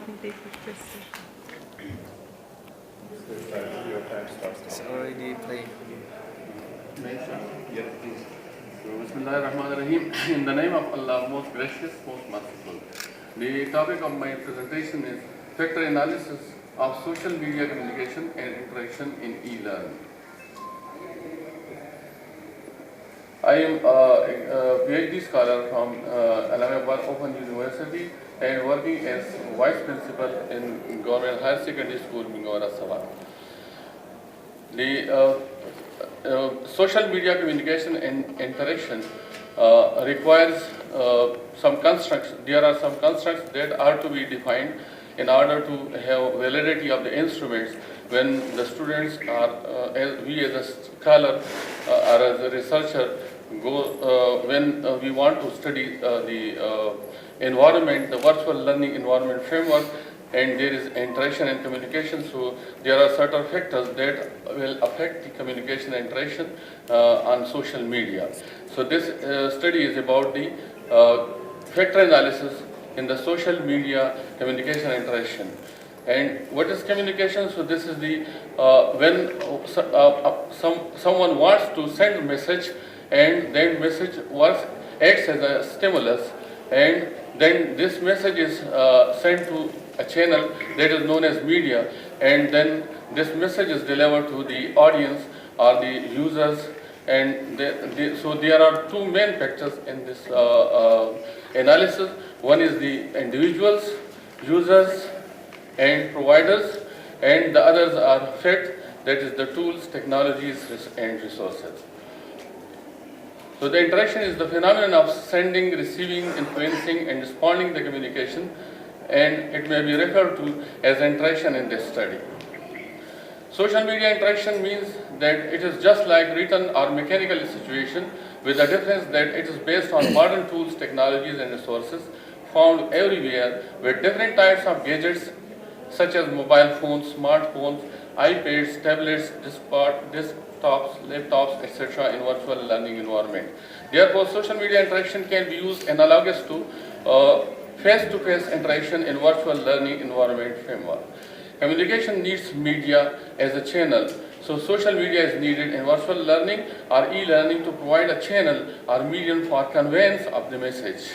think they could just. Your time starts. It's already playing. Yeah, please. Bismillahirrahmanirrahim. In the name of Allah, most gracious, most merciful. The topic of my presentation is factor analysis of social media communication and interaction in e-learning. I am a PhD scholar from Islamabad Open University and working as Vice Principal in Government Higher Secondary School, Quaid-e-Azam. The social media communication and interaction requires some constructs. There are some constructs that are to be defined in order to have validity of the instruments when the students are, we as a scholar or as a researcher, when we want to study the environment, the virtual learning environment framework, and there is interaction and communication, so there are certain factors that will affect the communication and interaction on social media. So this study is about the factor analysis in the social media communication and interaction. And what is communication? So this is the when someone wants to send a message, and then message acts as a stimulus, and then this message is sent to a channel that is known as media, and then this message is delivered to the audience or the users. And so there are two main factors in this analysis. One is the individuals, users and providers, and the others are fact, that is the tools, technologies and resources. So the interaction is the phenomenon of sending, receiving, influencing and responding to the communication, and it may be referred to as interaction in this study. Social media interaction means that it is just like written or mechanical situation, with the difference that it is based on modern tools, technologies and resources found everywhere, with different types of gadgets such as mobile phones, smartphones, iPads, tablets, desktops, laptops, etc. in virtual learning environment. Therefore, social media interaction can be used analogous to face-to-face interaction in virtual learning environment framework. Communication needs media as a channel, so social media is needed in virtual learning or e-learning to provide a channel or medium for conveyance of the message.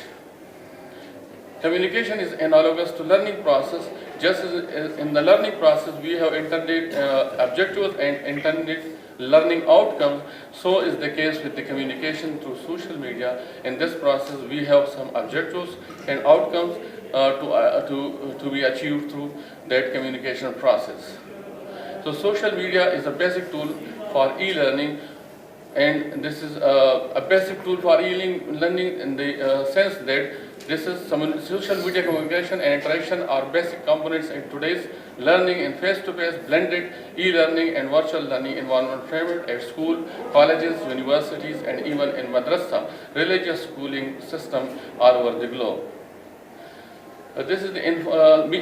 Communication is analogous to learning process. Just as in the learning process we have intended objectives and intended learning outcomes, so is the case with the communication through social media. In this process we have some objectives and outcomes to be achieved through that communication process. So social media is a basic tool for e-learning, and this is a basic tool for e-learning in the sense that this is social media communication and interaction are basic components in today's learning in face-to-face, blended e-learning and virtual learning environment framework at school, colleges, universities, and even in madrasa, religious schooling system all over the globe. This is the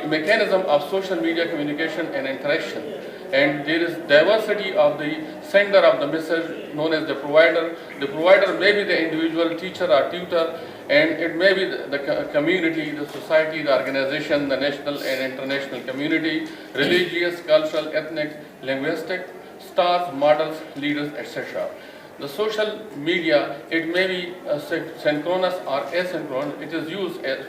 mechanism of social media communication and interaction, and there is diversity of the sender of the message known as the provider. The provider may be the individual teacher or tutor, and it may be the community, the society, the organization, the national and international community, religious, cultural, ethnic, linguistic, stars, models, leaders, etc. The social media, it may be synchronous or asynchronous. It is used as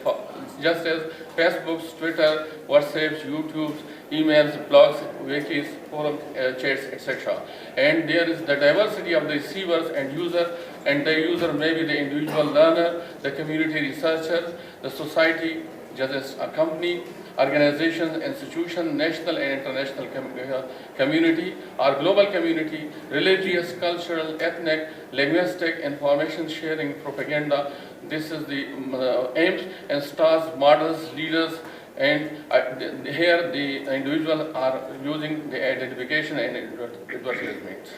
just as Facebooks, Twitter, WhatsApps, YouTubes, emails, blogs, wikis, forums, chats, etc. And there is the diversity of the receivers and user, and the user may be the individual learner, the community researcher, the society, just as a company, organizations, institution, national and international community or global community, religious, cultural, ethnic, linguistic, information sharing, propaganda. This is the aims and stars, models, leaders, and here the individuals are using the identification and advertisement.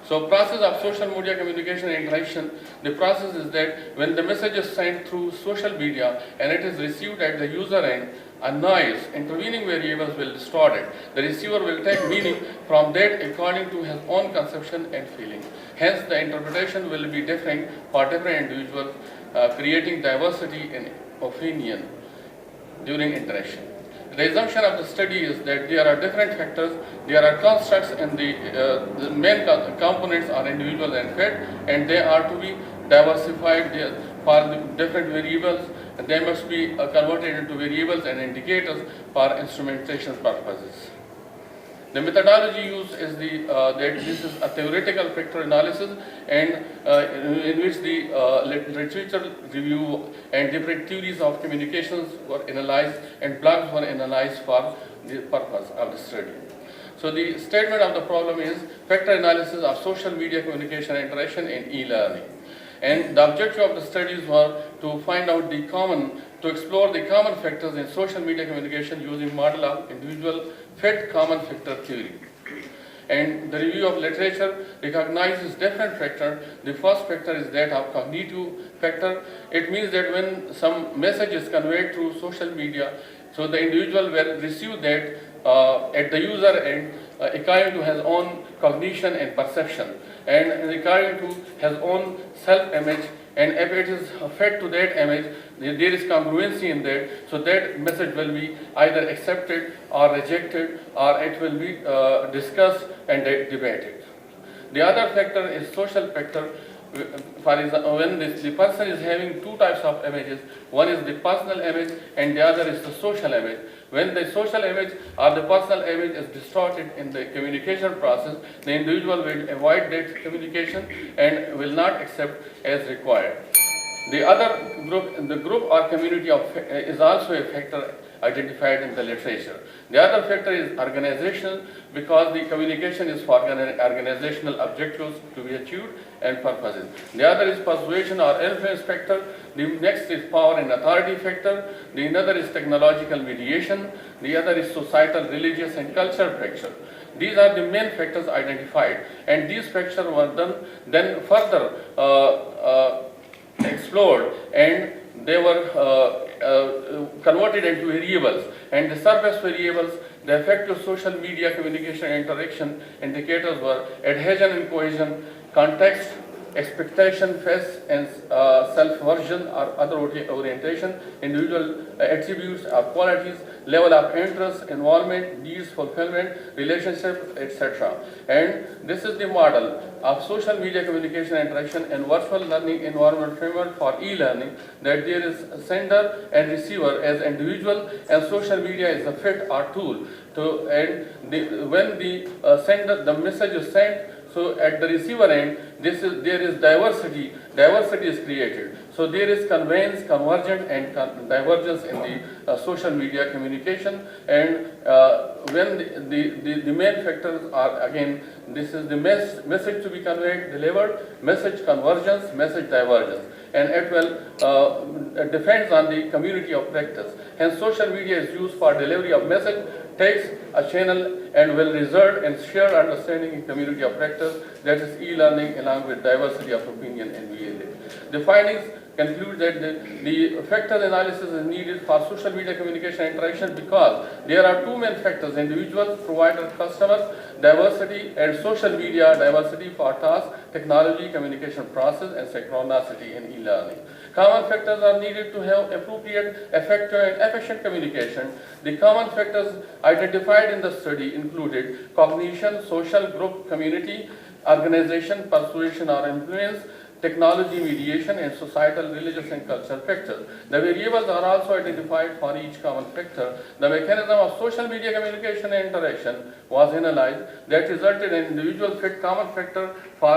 So process of social media communication and interaction, the process is that when the message is sent through social media and it is received at the user end, a noise, intervening variables will distort it. The receiver will take meaning from that according to his own conception and feeling. Hence, the interpretation will be different for different individuals, creating diversity in opinion during interaction. the assumption of the study is that there are different factors, there are constructs, and the main components are individual and fit, and they are to be diversified for the different variables, and they must be converted into variables and indicators for instrumentation purposes. The methodology used is that this is a theoretical factor analysis, and in which the literature review and different theories of communications were analyzed and blogs were analyzed for the purpose of the study. So the statement of the problem is factor analysis of social media communication interaction in e-learning. And the objective of the studies were to find out to explore the common factors in social media communication using model of individual fit common factor theory. And the review of literature recognizes different factors. The first factor is that of cognitive factor. It means that when some message is conveyed through social media, so the individual will receive that at the user end, according to his own cognition and perception, and according to his own self-image, and if it is fed to that image, there is congruency in that, so that message will be either accepted or rejected, or it will be discussed and debated. The other factor is social factor. For example, when the person is having two types of images, one is the personal image and the other is the social image. When the social image or the personal image is distorted in the communication process, the individual will avoid that communication and will not accept as required. The other group, the group or community is also a factor identified in the literature. The other factor is organizational, because the communication is for organizational objectives to be achieved and purposes. The other is persuasion or influence factor. The next is power and authority factor. The another is technological mediation. The other is societal, religious, and cultural factor. These are the main factors identified, and these factors were then further explored, and they were converted into variables, and the surface variables, the effective social media communication interaction indicators were adhesion and cohesion, context, expectation, face and self-version or other orientation, individual attributes or qualities, level of interest, involvement, needs, fulfillment, relationship, etc. And this is the model of social media communication interaction and virtual learning environment framework for e-learning, that there is a sender and receiver as individual, and social media is a fit or tool to, and when the message is sent, so at the receiver end, there is diversity is created. So there is conveyance, convergence, and divergence in the social media communication. And when the main factors are, again, this is the message to be conveyed, delivered, message convergence, message divergence. And it will depends on the community of practice. Hence, social media is used for delivery of message, takes a channel and will result in shared understanding in community of practice, that is e-learning along with diversity of opinion and behavior. The findings conclude that the factor analysis is needed for social media communication interaction because there are two main factors: individuals, providers, customers, diversity, and social media diversity for task, technology, communication process, and synchronicity in e-learning. Common factors are needed to have appropriate, effective, and efficient communication. The common factors identified in the study included cognition, social, group, community, organization, persuasion or influence, technology, mediation, and societal, religious, and cultural factors. The variables are also identified for each common factor. The mechanism of social media communication and interaction was analyzed that resulted in individual fit common factor for